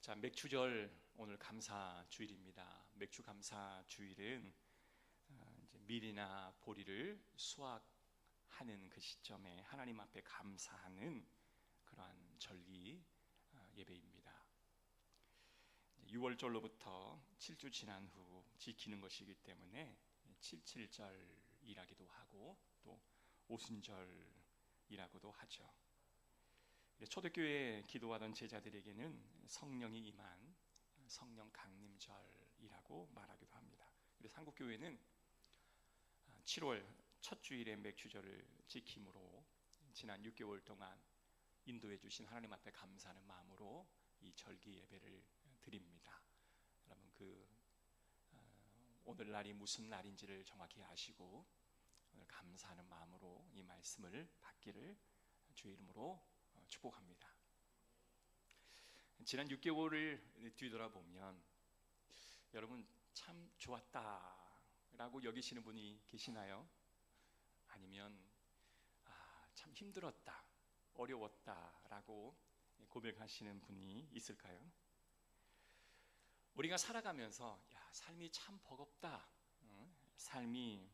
자, 맥주절 오늘 감사 주일입니다. 맥주 감사 주일은 이제 밀이나 보리를 수확하는 그 시점에 하나님 앞에 감사하는 그러한 절기 예배입니다. 6월절로부터 7주 지난 후 지키는 것이기 때문에 77절이라기도 하고 또 오순절이라고도 하죠. 초대교회에 기도하던 제자들에게는 성령이 임한 성령 강림절이라고 말하기도 합니다. 그래서 한국교회는 7월 첫 주일에 맥주절을 지킴으로 지난 6개월 동안 인도해 주신 하나님 앞에 감사하는 마음으로 이 절기 예배를 드립니다. 여러분 오늘날이 무슨 날인지를 정확히 아시고 오늘 감사하는 마음으로 이 말씀을 받기를 주의 이름으로 축복합니다. 지난 6개월을 뒤돌아보면 여러분 참 좋았다 라고 여기시는 분이 계시나요? 아니면 참 힘들었다, 어려웠다 라고 고백하시는 분이 있을까요? 우리가 살아가면서 삶이 참 버겁다, 삶이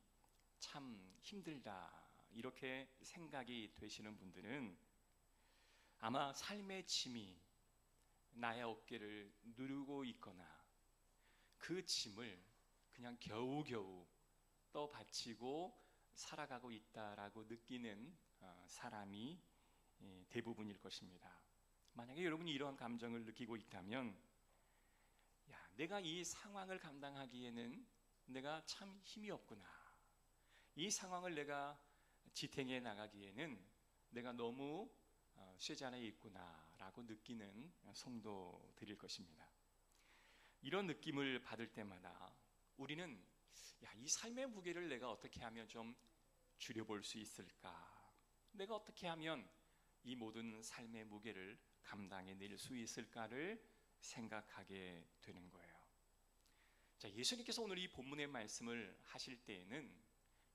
참 힘들다 이렇게 생각이 되시는 분들은 아마 삶의 짐이 나의 어깨를 누르고 있거나 그 짐을 그냥 겨우겨우 떠받치고 살아가고 있다라고 느끼는 사람이 대부분일 것입니다. 만약에 여러분이 이러한 감정을 느끼고 있다면 내가 이 상황을 감당하기에는 내가 참 힘이 없구나, 이 상황을 내가 지탱해 나가기에는 내가 너무 쇠지 안에 있구나 라고 느끼는 성도들일 것입니다. 이런 느낌을 받을 때마다 우리는 이 삶의 무게를 내가 어떻게 하면 좀 줄여볼 수 있을까, 내가 어떻게 하면 이 모든 삶의 무게를 감당해낼 수 있을까를 생각하게 되는 거예요. 자, 예수님께서 오늘 이 본문의 말씀을 하실 때에는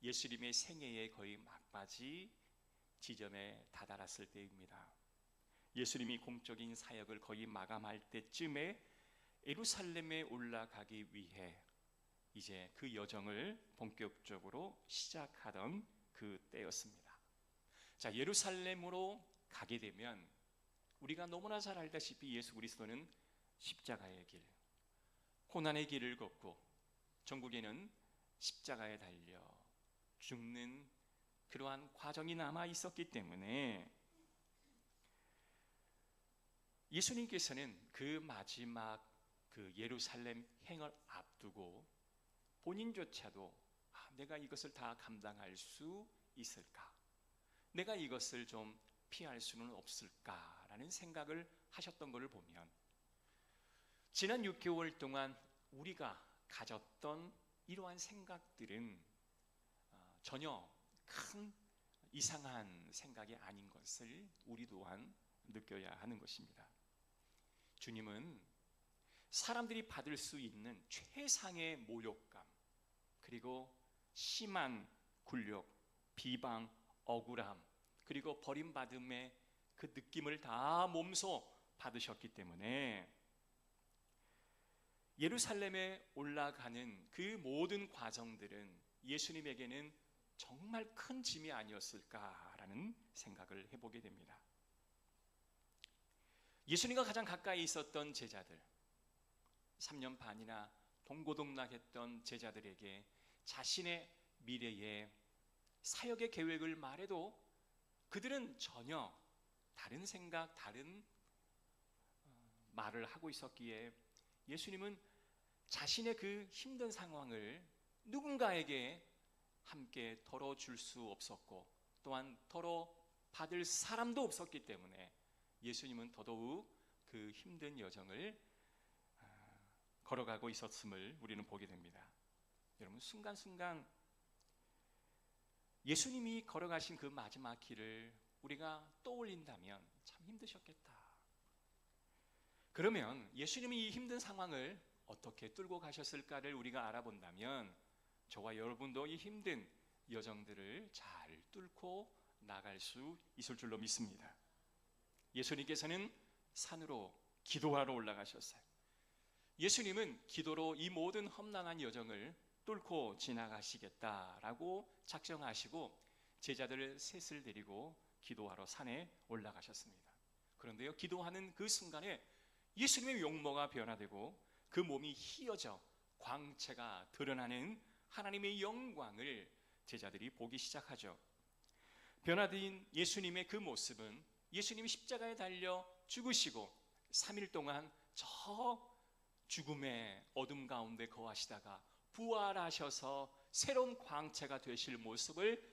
예수님의 생애의 거의 막바지 지점에 다다랐을 때입니다. 예수님이 공적인 사역을 거의 마감할 때쯤에 예루살렘에 올라가기 위해 이제 그 여정을 본격적으로 시작하던 그 때였습니다. 자, 예루살렘으로 가게 되면 우리가 너무나 잘 알다시피 예수 그리스도는 십자가의 길, 고난의 길을 걷고 전국에는 십자가에 달려 죽는 그러한 과정이 남아 있었기 때문에 예수님께서는 그 마지막 그 예루살렘 행을 앞두고 본인조차도 내가 이것을 다 감당할 수 있을까? 내가 이것을 좀 피할 수는 없을까라는 생각을 하셨던 것을 보면 지난 6개월 동안 우리가 가졌던 이러한 생각들은 전혀 큰 이상한 생각이 아닌 것을 우리 또한 느껴야 하는 것입니다. 주님은 사람들이 받을 수 있는 최상의 모욕감, 그리고 심한 굴욕, 비방, 억울함, 그리고 버림받음의 그 느낌을 다 몸소 받으셨기 때문에 예루살렘에 올라가는 그 모든 과정들은 예수님에게는 정말 큰 짐이 아니었을까라는 생각을 해보게 됩니다. 예수님과 가장 가까이 있었던 제자들, 3년 반이나 동고동락했던 제자들에게 자신의 미래의 사역의 계획을 말해도 그들은 전혀 다른 생각, 다른 말을 하고 있었기에 예수님은 자신의 그 힘든 상황을 누군가에게 함께 덜어줄 수 없었고 또한 덜어받을 사람도 없었기 때문에 예수님은 더더욱 그 힘든 여정을 걸어가고 있었음을 우리는 보게 됩니다. 여러분, 순간순간 예수님이 걸어가신 그 마지막 길을 우리가 떠올린다면 참 힘드셨겠다. 그러면 예수님이 이 힘든 상황을 어떻게 뚫고 가셨을까를 우리가 알아본다면 저와 여러분도 이 힘든 여정들을 잘 뚫고 나갈 수 있을 줄로 믿습니다. 예수님께서는 산으로 기도하러 올라가셨어요. 예수님은 기도로 이 모든 험난한 여정을 뚫고 지나가시겠다라고 작정하시고 제자들을 셋을 데리고 기도하러 산에 올라가셨습니다. 그런데요, 기도하는 그 순간에 예수님의 용모가 변화되고 그 몸이 휘어져 광채가 드러나는 하나님의 영광을 제자들이 보기 시작하죠. 변화된 예수님의 그 모습은 예수님이 십자가에 달려 죽으시고 3일 동안 저 죽음의 어둠 가운데 거하시다가 부활하셔서 새로운 광채가 되실 모습을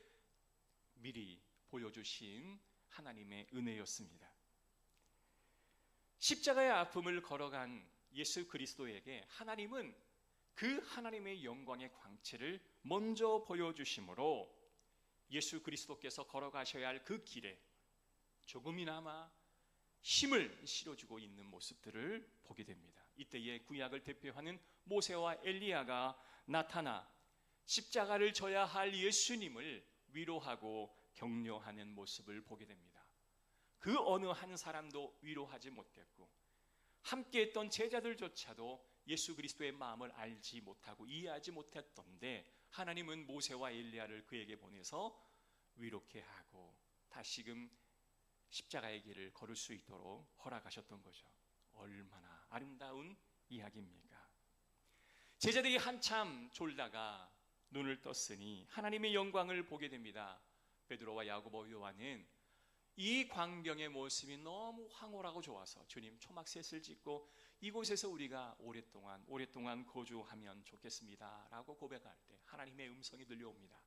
미리 보여주신 하나님의 은혜였습니다. 십자가의 아픔을 걸어간 예수 그리스도에게 하나님은 그 하나님의 영광의 광채를 먼저 보여주심으로 예수 그리스도께서 걸어가셔야 할 그 길에 조금이나마 힘을 실어주고 있는 모습들을 보게 됩니다. 이때에 구약을 대표하는 모세와 엘리야가 나타나 십자가를 져야 할 예수님을 위로하고 격려하는 모습을 보게 됩니다. 그 어느 한 사람도 위로하지 못했고 함께했던 제자들조차도 예수 그리스도의 마음을 알지 못하고 이해하지 못했던데 하나님은 모세와 엘리야를 그에게 보내서 위로케 하고 다시금 십자가의 길을 걸을 수 있도록 허락하셨던 거죠. 얼마나 아름다운 이야기입니까? 제자들이 한참 졸다가 눈을 떴으니 하나님의 영광을 보게 됩니다. 베드로와 야고보, 요한은 이 광경의 모습이 너무 황홀하고 좋아서 주님, 초막셋을 짓고 이곳에서 우리가 오랫동안 거주하면 좋겠습니다 라고 고백할 때 하나님의 음성이 들려옵니다.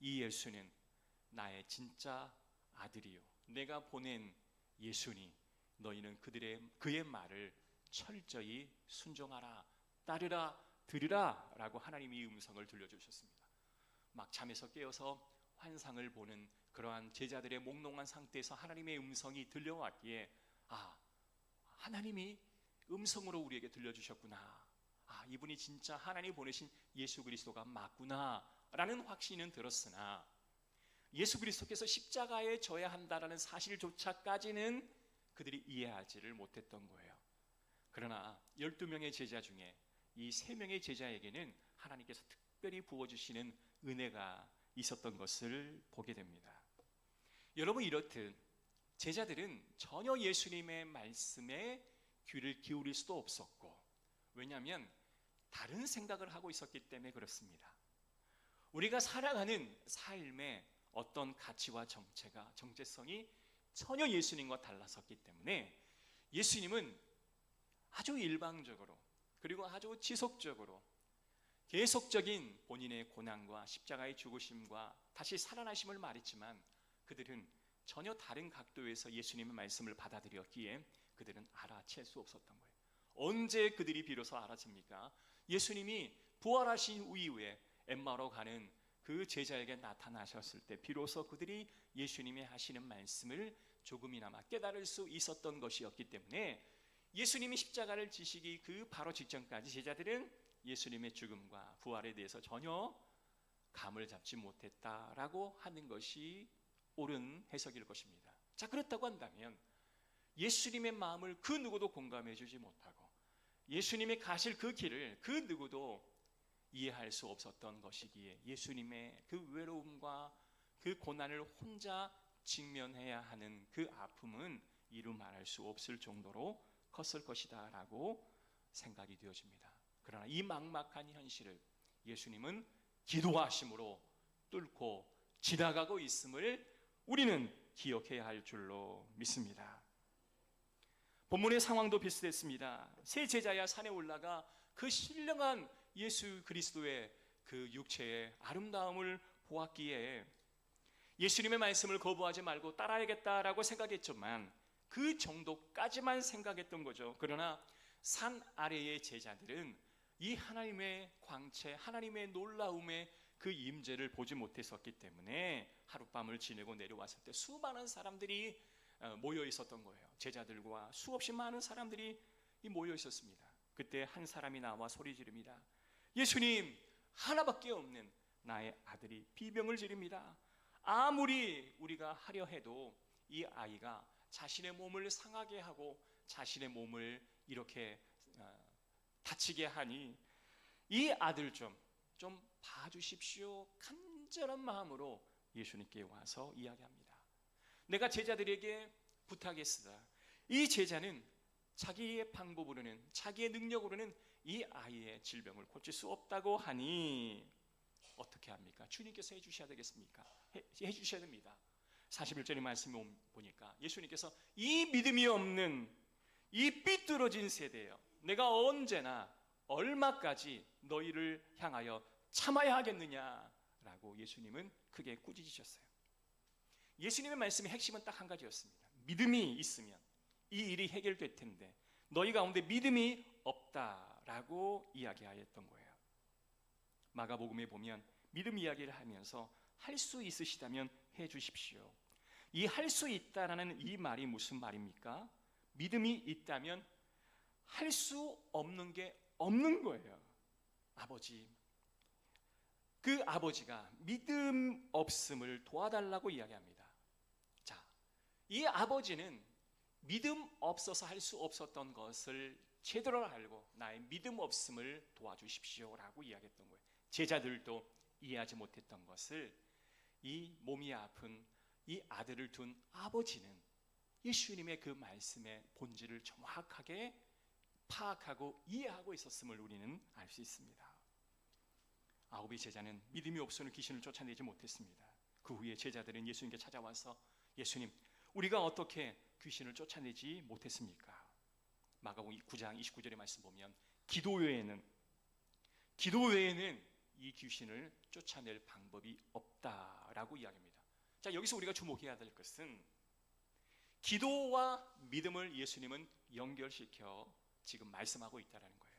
이 예수는 나의 진짜 아들이요 내가 보낸 예수니 너희는 그의 말을 철저히 순종하라, 따르라, 들으라 라고 하나님이 음성을 들려주셨습니다. 막 잠에서 깨어서 환상을 보는 그러한 제자들의 몽롱한 상태에서 하나님의 음성이 들려왔기에 하나님이 음성으로 우리에게 들려주셨구나, 이분이 진짜 하나님이 보내신 예수 그리스도가 맞구나 라는 확신은 들었으나 예수 그리스도께서 십자가에 져야 한다라는 사실조차까지는 그들이 이해하지를 못했던 거예요. 그러나 12명의 제자 중에 이 3명의 제자에게는 하나님께서 특별히 부어주시는 은혜가 있었던 것을 보게 됩니다. 여러분, 이렇듯 제자들은 전혀 예수님의 말씀에 귀를 기울일 수도 없었고, 왜냐하면 다른 생각을 하고 있었기 때문에 그렇습니다. 우리가 살아가는 삶의 어떤 가치와 정체성이 전혀 예수님과 달랐었기 때문에 예수님은 아주 일방적으로 그리고 아주 지속적으로 계속적인 본인의 고난과 십자가의 죽으심과 다시 살아나심을 말했지만 그들은 전혀 다른 각도에서 예수님의 말씀을 받아들였기에 그들은 알아챌 수 없었던 거예요. 언제 그들이 비로소 알아챕니까? 예수님이 부활하신 이후에 엠마오로 가는 그 제자에게 나타나셨을 때 비로소 그들이 예수님이 하시는 말씀을 조금이나마 깨달을 수 있었던 것이었기 때문에 예수님이 십자가를 지시기 그 바로 직전까지 제자들은 예수님의 죽음과 부활에 대해서 전혀 감을 잡지 못했다라고 하는 것이 옳은 해석일 것입니다. 자, 그렇다고 한다면 예수님의 마음을 그 누구도 공감해 주지 못하고 예수님이 가실 그 길을 그 누구도 이해할 수 없었던 것이기에 예수님의 그 외로움과 그 고난을 혼자 직면해야 하는 그 아픔은 이루 말할 수 없을 정도로 컸을 것이다 라고 생각이 되어집니다. 그러나 이 막막한 현실을 예수님은 기도하심으로 뚫고 지나가고 있음을 우리는 기억해야 할 줄로 믿습니다. 본문의 상황도 비슷했습니다. 세 제자야 산에 올라가 그 신령한 예수 그리스도의 그 육체의 아름다움을 보았기에 예수님의 말씀을 거부하지 말고 따라야겠다라고 생각했지만 그 정도까지만 생각했던 거죠. 그러나 산 아래의 제자들은 이 하나님의 광채, 하나님의 놀라움의 그 임재를 보지 못했었기 때문에 하룻밤을 지내고 내려왔을 때 수많은 사람들이 모여 있었던 거예요. 제자들과 수없이 많은 사람들이 모여 있었습니다. 그때 한 사람이 나와 소리 지릅니다. 예수님, 하나밖에 없는 나의 아들이 비병을 지릅니다. 아무리 우리가 하려 해도 이 아이가 자신의 몸을 상하게 하고 자신의 몸을 이렇게 다치게 하니 이 아들 좀 봐주십시오. 간절한 마음으로 예수님께 와서 이야기합니다. 내가 제자들에게 부탁했으다. 이 제자는 자기의 방법으로는, 자기의 능력으로는 이 아이의 질병을 고칠 수 없다고 하니 어떻게 합니까? 주님께서 해주셔야 되겠습니까? 해주셔야 됩니다. 41절의 말씀을 보니까 예수님께서 이 믿음이 없는 이 삐뚤어진 세대예요. 내가 언제나 얼마까지 너희를 향하여 참아야 하겠느냐라고 예수님은 크게 꾸짖으셨어요. 예수님의 말씀의 핵심은 딱 한 가지였습니다. 믿음이 있으면 이 일이 해결될 텐데 너희 가운데 믿음이 없다라고 이야기하였던 거예요. 마가복음에 보면 믿음 이야기를 하면서 할 수 있으시다면 해 주십시오. 이 할 수 있다라는 이 말이 무슨 말입니까? 믿음이 있다면 할 수 없는 게 없는 거예요. 아버지, 그 아버지가 믿음 없음을 도와달라고 이야기합니다. 자, 이 아버지는 믿음 없어서 할 수 없었던 것을 제대로 알고 나의 믿음 없음을 도와주십시오라고 이야기했던 거예요. 제자들도 이해하지 못했던 것을 이 몸이 아픈 이 아들을 둔 아버지는 예수님의 그 말씀의 본질을 정확하게 파악하고 이해하고 있었음을 우리는 알 수 있습니다. 아홉의 제자는 믿음이 없어서 귀신을 쫓아내지 못했습니다. 그 후에 제자들은 예수님께 찾아와서 예수님, 우리가 어떻게 귀신을 쫓아내지 못했습니까? 마가복음 9장 29절의 말씀 보면 기도 외에는 이 귀신을 쫓아낼 방법이 없다라고 이야기합니다. 자, 여기서 우리가 주목해야 될 것은 기도와 믿음을 예수님은 연결시켜 지금 말씀하고 있다는 거예요.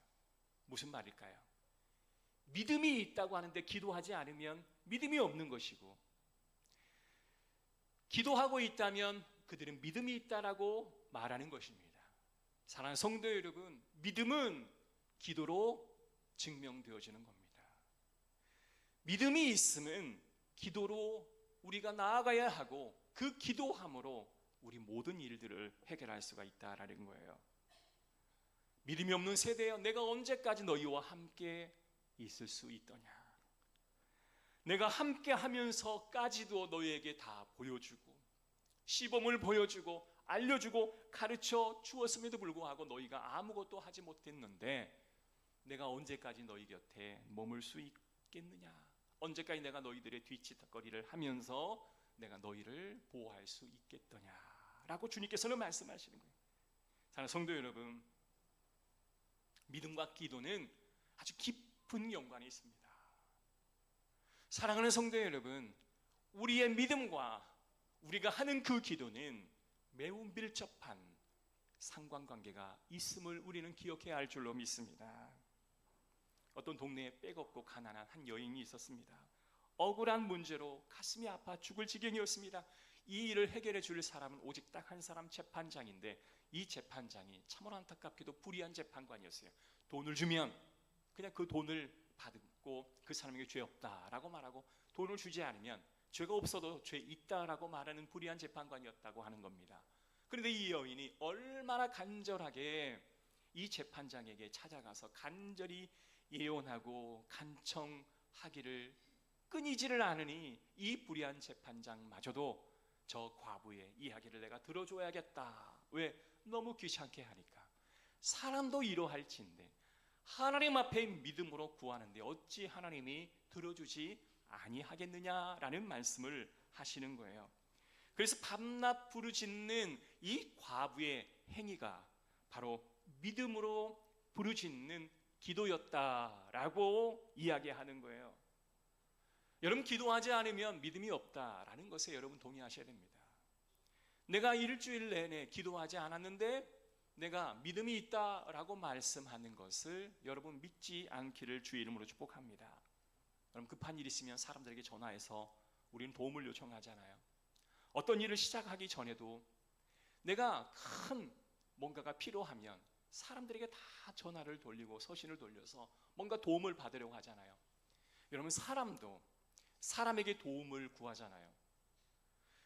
무슨 말일까요? 믿음이 있다고 하는데 기도하지 않으면 믿음이 없는 것이고, 기도하고 있다면 그들은 믿음이 있다라고 말하는 것입니다. 사랑하는 성도 여러분, 믿음은 기도로 증명되어지는 겁니다. 믿음이 있으면 기도로 우리가 나아가야 하고 그 기도함으로 우리 모든 일들을 해결할 수가 있다라는 거예요. 믿음이 없는 세대여, 내가 언제까지 너희와 함께 있을 수 있더냐? 내가 함께 하면서까지도 너희에게 다 보여주고 시범을 보여주고 알려주고 가르쳐 주었음에도 불구하고 너희가 아무것도 하지 못했는데 내가 언제까지 너희 곁에 머물 수 있겠느냐? 언제까지 내가 너희들의 뒤치다거리를 하면서 내가 너희를 보호할 수 있겠더냐라고 주님께서는 말씀하시는 거예요. 사랑하는 성도 여러분, 믿음과 기도는 아주 깊은 연관이 있습니다. 사랑하는 성도 여러분, 우리의 믿음과 우리가 하는 그 기도는 매우 밀접한 상관관계가 있음을 우리는 기억해야 할 줄로 믿습니다. 어떤 동네에 빽없고 가난한 한 여인이 있었습니다. 억울한 문제로 가슴이 아파 죽을 지경이었습니다. 이 일을 해결해 줄 사람은 오직 딱 한 사람, 재판장인데 이 재판장이 참으로 안타깝게도 불의한 재판관이었어요. 돈을 주면 그냥 그 돈을 받고 그 사람에게 죄 없다라고 말하고, 돈을 주지 않으면 죄가 없어도 죄 있다라고 말하는 불의한 재판관이었다고 하는 겁니다. 그런데 이 여인이 얼마나 간절하게 이 재판장에게 찾아가서 간절히 예언하고 간청하기를 끊이지를 않으니 이 불의한 재판장마저도 저 과부의 이야기를 내가 들어줘야겠다. 왜? 너무 귀찮게 하니까. 사람도 이러할진데 하나님 앞에 믿음으로 구하는데 어찌 하나님이 들어주지 아니하겠느냐라는 말씀을 하시는 거예요. 그래서 밤낮 부르짖는 이 과부의 행위가 바로 믿음으로 부르짖는 기도였다라고 이야기하는 거예요. 여러분, 기도하지 않으면 믿음이 없다라는 것에 여러분 동의하셔야 됩니다. 내가 일주일 내내 기도하지 않았는데 내가 믿음이 있다라고 말씀하는 것을 여러분 믿지 않기를 주의 이름으로 축복합니다. 여러분, 급한 일 있으면 사람들에게 전화해서 우리는 도움을 요청하잖아요. 어떤 일을 시작하기 전에도 내가 큰 뭔가가 필요하면 사람들에게 다 전화를 돌리고 서신을 돌려서 뭔가 도움을 받으려고 하잖아요. 여러분, 사람도 사람에게 도움을 구하잖아요.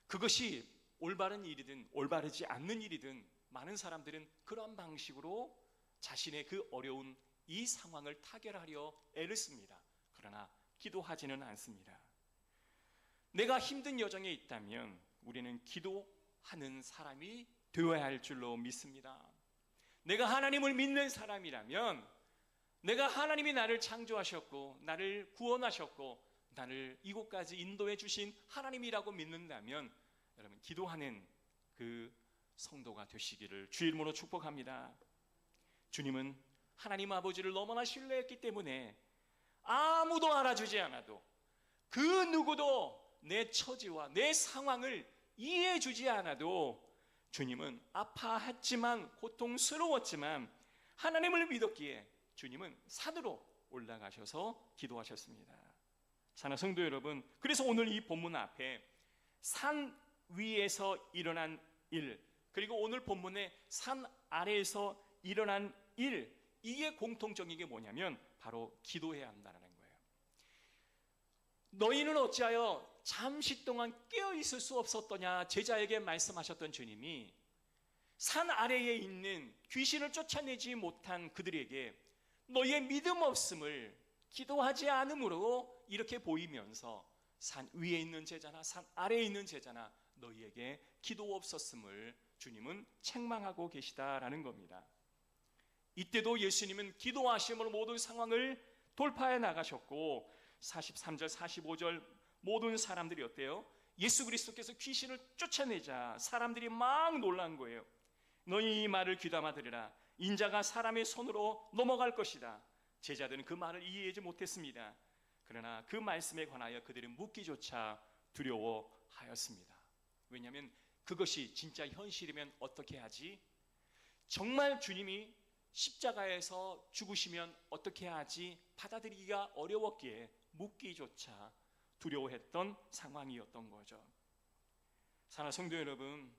그것이 올바른 일이든 올바르지 않는 일이든 많은 사람들은 그런 방식으로 자신의 그 어려운 이 상황을 타결하려 애를 씁니다. 그러나 기도하지는 않습니다. 내가 힘든 여정에 있다면 우리는 기도하는 사람이 되어야 할 줄로 믿습니다. 내가 하나님을 믿는 사람이라면, 내가 하나님이 나를 창조하셨고 나를 구원하셨고 나를 이곳까지 인도해 주신 하나님이라고 믿는다면 여러분, 기도하는 그 성도가 되시기를 주의 이름으로 축복합니다. 주님은 하나님 아버지를 너무나 신뢰했기 때문에 아무도 알아주지 않아도, 그 누구도 내 처지와 내 상황을 이해해 주지 않아도 주님은 아파했지만, 고통스러웠지만 하나님을 믿었기에 주님은 산으로 올라가셔서 기도하셨습니다. 사랑하는 성도 여러분, 그래서 오늘 이 본문 앞에 산 위에서 일어난 일, 그리고 오늘 본문에 산 아래에서 일어난 일, 이게 공통적인 게 뭐냐면 바로 기도해야 한다는 거예요. 너희는 어찌하여 잠시 동안 깨어있을 수 없었더냐, 제자에게 말씀하셨던 주님이 산 아래에 있는 귀신을 쫓아내지 못한 그들에게 너희의 믿음 없음을 기도하지 않음으로 이렇게 보이면서 산 위에 있는 제자나 산 아래에 있는 제자나 너희에게 기도 없었음을 주님은 책망하고 계시다라는 겁니다. 이때도 예수님은 기도하심으로 모든 상황을 돌파해 나가셨고 43절 45절 모든 사람들이 어때요? 예수 그리스도께서 귀신을 쫓아내자 사람들이 막 놀란 거예요. 너희 이 말을 귀담아 들으라. 인자가 사람의 손으로 넘어갈 것이다. 제자들은 그 말을 이해하지 못했습니다. 그러나 그 말씀에 관하여 그들은 묻기조차 두려워하였습니다. 왜냐하면 그것이 진짜 현실이면 어떻게 하지? 정말 주님이 십자가에서 죽으시면 어떻게 하지? 받아들이기가 어려웠기에 묻기조차 두려워했던 상황이었던 거죠. 사랑하는 성도 여러분,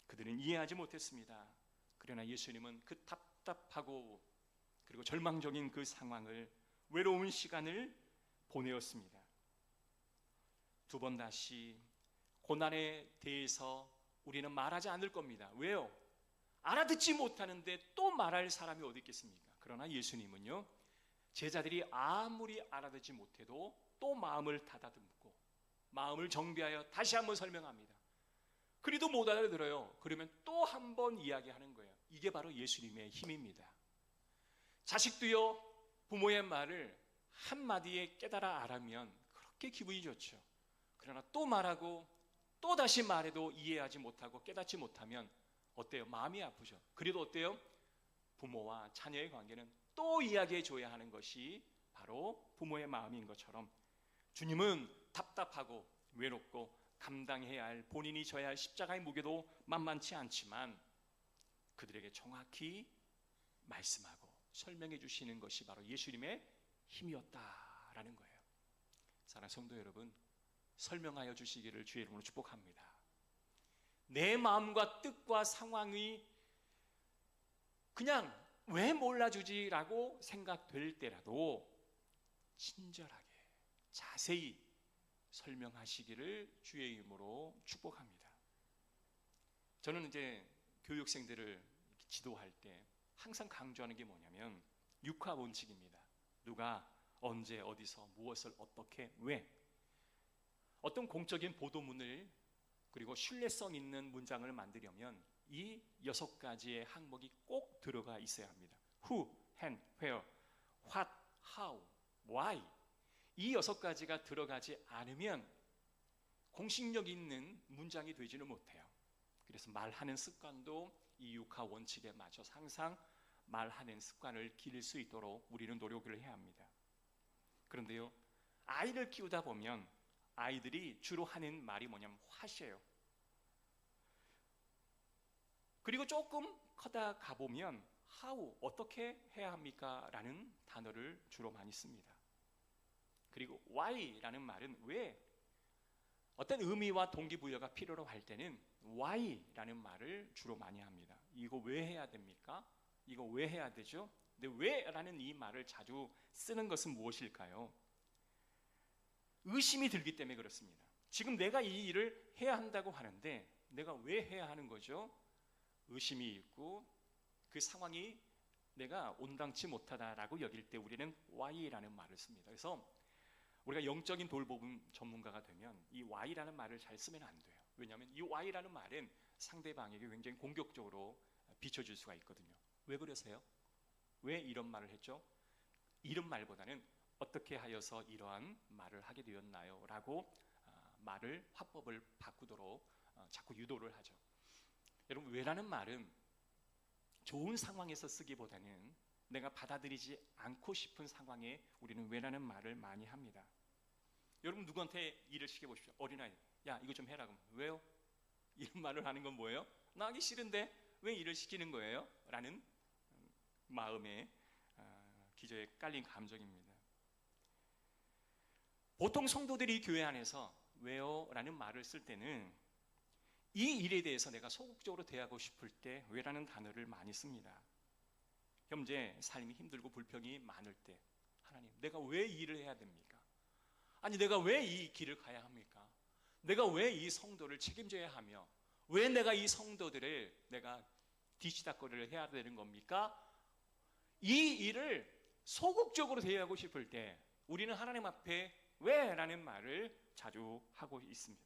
그들은 이해하지 못했습니다. 그러나 예수님은 그 답답하고 그리고 절망적인 그 상황을, 외로운 시간을 보내었습니다. 두 번 다시 고난에 대해서 우리는 말하지 않을 겁니다. 왜요? 알아듣지 못하는데 또 말할 사람이 어디 있겠습니까? 그러나 예수님은요, 제자들이 아무리 알아듣지 못해도 또 마음을 다다듬고 마음을 정비하여 다시 한번 설명합니다. 그래도 못 알아들어요. 그러면 또 한 번 이야기하는 거예요. 이게 바로 예수님의 힘입니다. 자식도요, 부모의 말을 한마디에 깨달아 알면 그렇게 기분이 좋죠. 그러나 또 말하고 또 다시 말해도 이해하지 못하고 깨닫지 못하면 어때요? 마음이 아프죠. 그래도 어때요? 부모와 자녀의 관계는 또 이야기해 줘야 하는 것이 바로 부모의 마음인 것처럼 주님은 답답하고 외롭고 감당해야 할, 본인이 져야 할 십자가의 무게도 만만치 않지만 그들에게 정확히 말씀하고 설명해 주시는 것이 바로 예수님의 힘이었다라는 거예요. 사랑하는 성도 여러분, 설명하여 주시기를 주의 이름으로 축복합니다. 내 마음과 뜻과 상황이 그냥 왜 몰라주지라고 생각될 때라도 친절하게 자세히 설명하시기를 주의 이름으로 축복합니다. 저는 이제 교육생들을 지도할 때 항상 강조하는 게 뭐냐면 육화 원칙입니다. 누가 언제 어디서 무엇을 어떻게 왜, 어떤 공적인 보도문을 그리고 신뢰성 있는 문장을 만들려면 이 6가지의 항목이 꼭 들어가 있어야 합니다. Who, when, where, what, how, why. 이 6가지가 들어가지 않으면 공식력 있는 문장이 되지는 못해요. 그래서 말하는 습관도 이 6화 원칙에 맞춰서 항상 말하는 습관을 기를 수 있도록 우리는 노력을 해야 합니다. 그런데요, 아이를 키우다 보면 아이들이 주로 하는 말이 뭐냐면 what이에요. 그리고 조금 커다 가보면 how, 어떻게 해야 합니까? 라는 단어를 주로 많이 씁니다. 그리고 why라는 말은 왜, 어떤 의미와 동기부여가 필요로 할 때는 why라는 말을 주로 많이 합니다. 이거 왜 해야 됩니까? 이거 왜 해야 되죠? 근데 왜라는 이 말을 자주 쓰는 것은 무엇일까요? 의심이 들기 때문에 그렇습니다. 지금 내가 이 일을 해야 한다고 하는데 내가 왜 해야 하는 거죠? 의심이 있고 그 상황이 내가 온당치 못하다라고 여길 때 우리는 Why라는 말을 씁니다. 그래서 우리가 영적인 돌봄 전문가가 되면 이 Why라는 말을 잘 쓰면 안 돼요. 왜냐하면 이 Why라는 말은 상대방에게 굉장히 공격적으로 비춰질 수가 있거든요. 왜 그러세요? 왜 이런 말을 했죠? 이런 말보다는 어떻게 하여서 이러한 말을 하게 되었나요? 라고 말을 화법을 바꾸도록 자꾸 유도를 하죠. 여러분, 왜라는 말은 좋은 상황에서 쓰기보다는 내가 받아들이지 않고 싶은 상황에 우리는 왜라는 말을 많이 합니다. 여러분, 누구한테 일을 시켜보십시오. 어린아이, 야 이거 좀 해라. 그럼 왜요? 이런 말을 하는 건 뭐예요? 나 하기 싫은데 왜 일을 시키는 거예요? 라는 마음에 기저에 깔린 감정입니다. 보통 성도들이 교회 안에서 왜요? 라는 말을 쓸 때는 이 일에 대해서 내가 소극적으로 대하고 싶을 때 왜라는 단어를 많이 씁니다. 현재 삶이 힘들고 불평이 많을 때, 하나님 내가 왜 이 일을 해야 됩니까? 아니 내가 왜 이 길을 가야 합니까? 내가 왜 이 성도를 책임져야 하며 왜 내가 이 성도들을 내가 뒤치다거리를 해야 되는 겁니까? 이 일을 소극적으로 대하고 싶을 때 우리는 하나님 앞에 왜? 라는 말을 자주 하고 있습니다.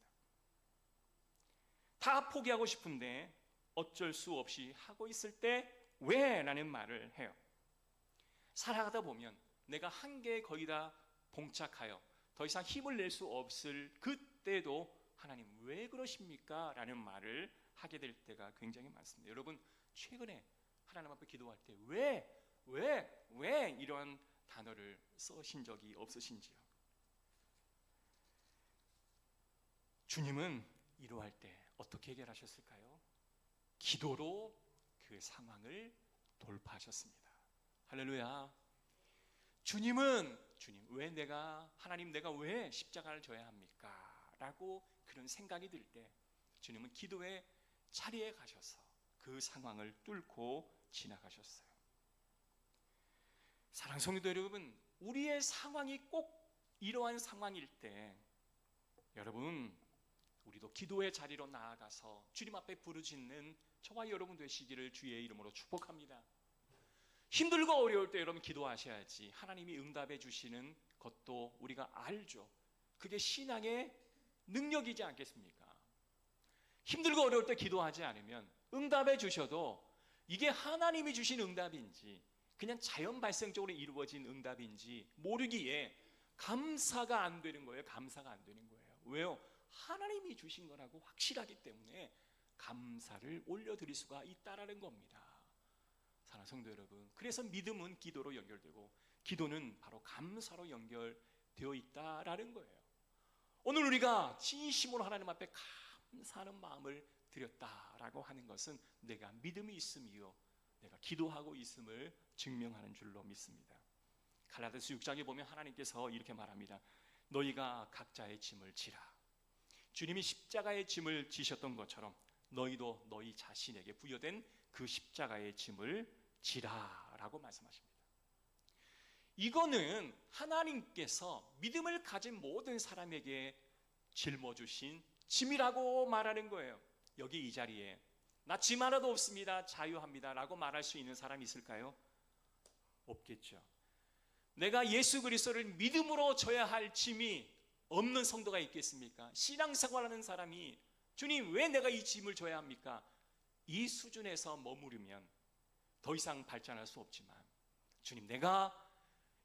다 포기하고 싶은데 어쩔 수 없이 하고 있을 때 왜? 라는 말을 해요. 살아가다 보면 내가 한계에 거의 다 봉착하여 더 이상 힘을 낼 수 없을 그때도 하나님 왜 그러십니까? 라는 말을 하게 될 때가 굉장히 많습니다. 여러분, 최근에 하나님 앞에 기도할 때 왜 이런 단어를 쓰신 적이 없으신지요? 주님은 이러할 때 어떻게 해결하셨을까요? 기도로 그 상황을 돌파하셨습니다. 할렐루야. 주님 내가 왜 십자가를 져야 합니까? 라고 그런 생각이 들 때 주님은 기도의 자리에 가셔서 그 상황을 뚫고 지나가셨어요. 사랑하는 성도 여러분, 우리의 상황이 꼭 이러한 상황일 때 여러분, 우리도 기도의 자리로 나아가서 주님 앞에 부르짖는 저와 여러분 되시기를 주의 이름으로 축복합니다. 힘들고 어려울 때 여러분 기도하셔야지 하나님이 응답해 주시는 것도 우리가 알죠. 그게 신앙의 능력이지 않겠습니까? 힘들고 어려울 때 기도하지 않으면 응답해 주셔도 이게 하나님이 주신 응답인지 그냥 자연 발생적으로 이루어진 응답인지 모르기에 감사가 안 되는 거예요. 감사가 안 되는 거예요. 왜요? 하나님이 주신 거라고 확실하기 때문에 감사를 올려드릴 수가 있다라는 겁니다. 사랑하는 성도 여러분, 그래서 믿음은 기도로 연결되고 기도는 바로 감사로 연결되어 있다라는 거예요. 오늘 우리가 진심으로 하나님 앞에 감사하는 마음을 드렸다라고 하는 것은 내가 믿음이 있음이요 내가 기도하고 있음을 증명하는 줄로 믿습니다. 갈라디아서 6장에 보면 하나님께서 이렇게 말합니다. 너희가 각자의 짐을 지라. 주님이 십자가의 짐을 지셨던 것처럼 너희도 너희 자신에게 부여된 그 십자가의 짐을 지라라고 말씀하십니다. 이거는 하나님께서 믿음을 가진 모든 사람에게 짊어주신 짐이라고 말하는 거예요. 여기 이 자리에 나 짐 하나도 없습니다, 자유합니다 라고 말할 수 있는 사람이 있을까요? 없겠죠. 내가 예수 그리스도를 믿음으로 져야 할 짐이 없는 성도가 있겠습니까? 신앙생활하는 사람이 주님 왜 내가 이 짐을 져야 합니까? 이 수준에서 머무르면 더 이상 발전할 수 없지만 주님 내가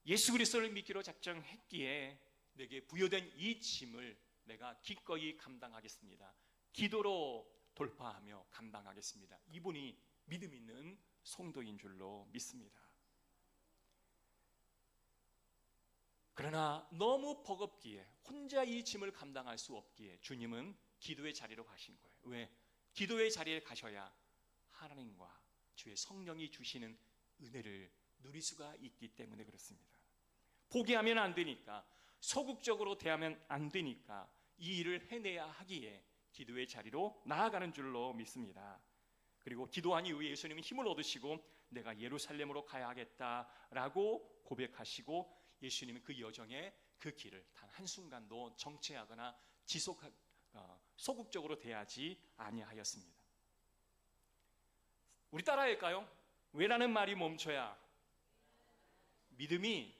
예수 그리스도를 믿기로 작정했기에 내게 부여된 이 짐을 내가 기꺼이 감당하겠습니다. 기도로 돌파하며 감당하겠습니다. 이분이 믿음 있는 성도인 줄로 믿습니다. 그러나 너무 버겁기에 혼자 이 짐을 감당할 수 없기에 주님은 기도의 자리로 가신 거예요. 왜? 기도의 자리에 가셔야 하나님과 주의 성령이 주시는 은혜를 누릴 수가 있기 때문에 그렇습니다. 포기하면 안 되니까, 소극적으로 대하면 안 되니까 이 일을 해내야 하기에 기도의 자리로 나아가는 줄로 믿습니다. 그리고 기도한 이후에 예수님은 힘을 얻으시고 내가 예루살렘으로 가야 하겠다라고 고백하시고 예수님은 그 여정에 그 길을 단 한순간도 정체하거나 소극적으로 대하지 아니하였습니다. 우리 따라할까요? 왜라는 말이 멈춰야 믿음이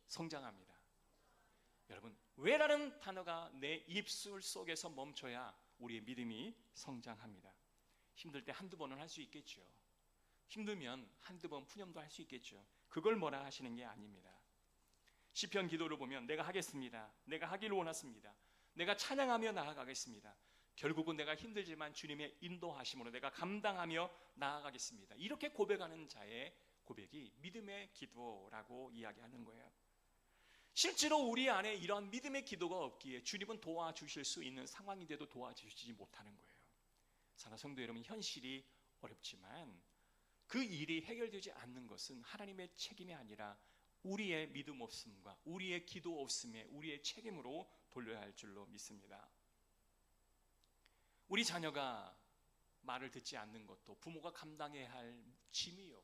성장합니다. 여러분, 왜라는 단어가 내 입술 속에서 멈춰야 우리의 믿음이 성장합니다. 힘들 때 한두 번은 할 수 있겠죠. 힘들면 한두 번 푸념도 할 수 있겠죠. 그걸 뭐라 하시는 게 아닙니다. 시편 기도를 보면 내가 하겠습니다. 내가 하기를 원하십니다. 내가 찬양하며 나아가겠습니다. 결국은 내가 힘들지만 주님의 인도하심으로 내가 감당하며 나아가겠습니다. 이렇게 고백하는 자의 고백이 믿음의 기도라고 이야기하는 거예요. 실제로 우리 안에 이러한 믿음의 기도가 없기에 주님은 도와주실 수 있는 상황인데도 도와주시지 못하는 거예요. 사랑하는 성도 여러분, 현실이 어렵지만 그 일이 해결되지 않는 것은 하나님의 책임이 아니라 우리의 믿음 없음과 우리의 기도 없음에 우리의 책임으로 돌려야 할 줄로 믿습니다. 우리 자녀가 말을 듣지 않는 것도 부모가 감당해야 할 짐이요,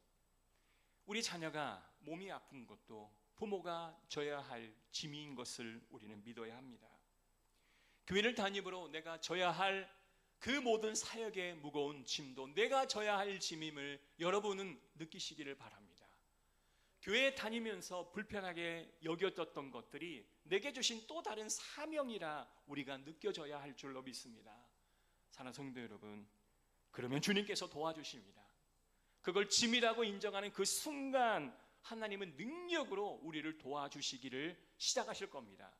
우리 자녀가 몸이 아픈 것도 부모가 져야 할 짐인 것을 우리는 믿어야 합니다. 교회를 다니므로 내가 져야 할 그 모든 사역의 무거운 짐도 내가 져야 할 짐임을 여러분은 느끼시기를 바랍니다. 교회에 다니면서 불편하게 여겨졌던 것들이 내게 주신 또 다른 사명이라 우리가 느껴져야 할 줄로 믿습니다. 사랑하는 성도 여러분, 그러면 주님께서 도와주십니다. 그걸 짐이라고 인정하는 그 순간 하나님은 능력으로 우리를 도와주시기를 시작하실 겁니다.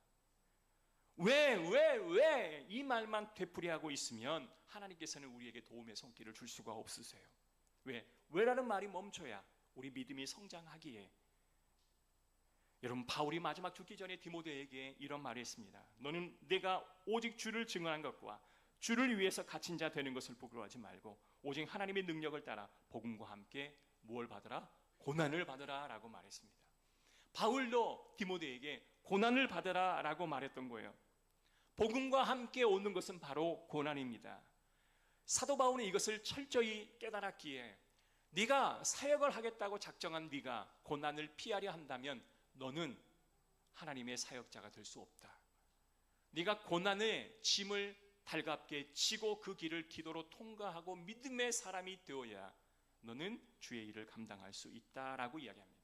왜 이 말만 되풀이하고 있으면 하나님께서는 우리에게 도움의 손길을 줄 수가 없으세요. 왜라는 말이 멈춰야 우리 믿음이 성장하기에. 여러분, 바울이 마지막 죽기 전에 디모데에게 이런 말을 했습니다. 너는 내가 오직 주를 증언한 것과 주를 위해서 갇힌 자 되는 것을 부끄러워하지 말고 오직 하나님의 능력을 따라 복음과 함께 무엇을 받으라? 고난을 받으라 라고 말했습니다. 바울도 디모데에게 고난을 받으라 라고 말했던 거예요. 복음과 함께 오는 것은 바로 고난입니다. 사도 바울은 이것을 철저히 깨달았기에 네가 사역을 하겠다고 작정한 네가 고난을 피하려 한다면 너는 하나님의 사역자가 될 수 없다. 네가 고난의 짐을 달갑게 지고 그 길을 기도로 통과하고 믿음의 사람이 되어야 너는 주의 일을 감당할 수 있다라고 이야기합니다.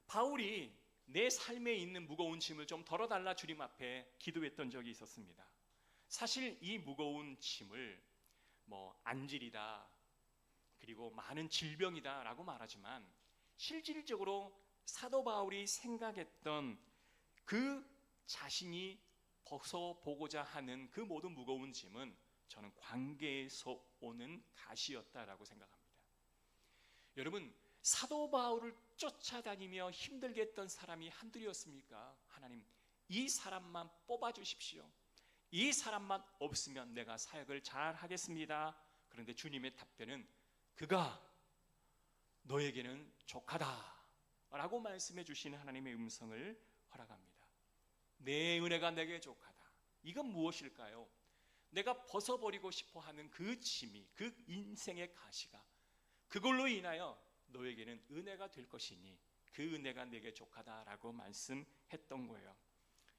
바울이 내 삶에 있는 무거운 짐을 좀 덜어달라 주님 앞에 기도했던 적이 있었습니다. 사실 이 무거운 짐을 안질이다, 그리고 많은 질병이다 라고 말하지만 실질적으로 사도 바울이 생각했던 그 자신이 벗어보고자 하는 그 모든 무거운 짐은 저는 관계에서 오는 가시였다라고 생각합니다. 여러분, 사도 바울을 쫓아다니며 힘들게 했던 사람이 한둘이었습니까? 하나님, 이 사람만 뽑아주십시오. 이 사람만 없으면 내가 사역을 잘 하겠습니다. 그런데 주님의 답변은 그가 너에게는 족하다 라고 말씀해 주시는 하나님의 음성을 허락합니다. 내 은혜가 내게 족하다. 이건 무엇일까요? 내가 벗어버리고 싶어하는 그 짐이, 그 인생의 가시가 그걸로 인하여 너에게는 은혜가 될 것이니 그 은혜가 내게 족하다라고 말씀했던 거예요.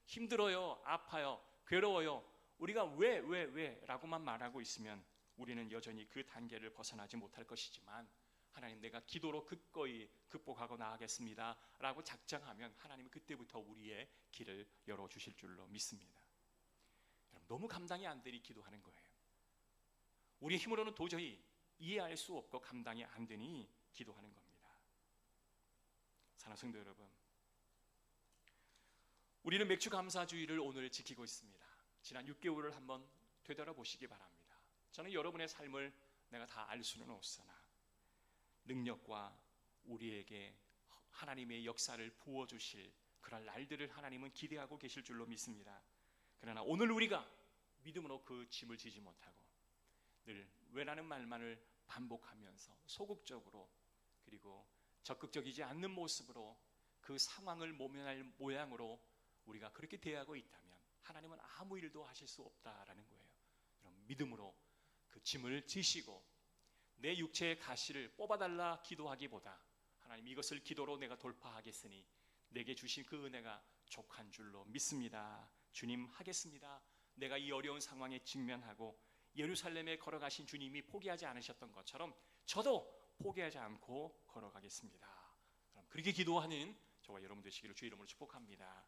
힘들어요, 아파요, 괴로워요. 우리가 왜 라고만 말하고 있으면 우리는 여전히 그 단계를 벗어나지 못할 것이지만 하나님, 내가 기도로 기꺼이 극복하고 나아가겠습니다 라고 작정하면 하나님은 그때부터 우리의 길을 열어주실 줄로 믿습니다. 여러분, 너무 감당이 안 되니 기도하는 거예요. 우리 힘으로는 도저히 이해할 수 없고 감당이 안 되니 기도하는 겁니다. 사랑하는 성도 여러분, 우리는 맥주 감사주의를 오늘 지키고 있습니다. 지난 6개월을 한번 되돌아보시기 바랍니다. 저는 여러분의 삶을 내가 다 알 수는 없으나 능력과 우리에게 하나님의 역사를 부어주실 그런 날들을 하나님은 기대하고 계실 줄로 믿습니다. 그러나 오늘 우리가 믿음으로 그 짐을 지지 못하고 늘 왜라는 말만을 반복하면서 소극적으로 그리고 적극적이지 않는 모습으로 그 상황을 모면할 모양으로 우리가 그렇게 대하고 있다면 하나님은 아무 일도 하실 수 없다라는 거예요. 그럼 믿음으로 그 짐을 지시고 내 육체의 가시를 뽑아달라 기도하기보다 하나님, 이것을 기도로 내가 돌파하겠으니 내게 주신 그 은혜가 족한 줄로 믿습니다. 주님, 하겠습니다. 내가 이 어려운 상황에 직면하고 예루살렘에 걸어가신 주님이 포기하지 않으셨던 것처럼 저도 포기하지 않고 걸어가겠습니다. 그렇게 기도하는 저와 여러분 되시기를 주의 이름으로 축복합니다.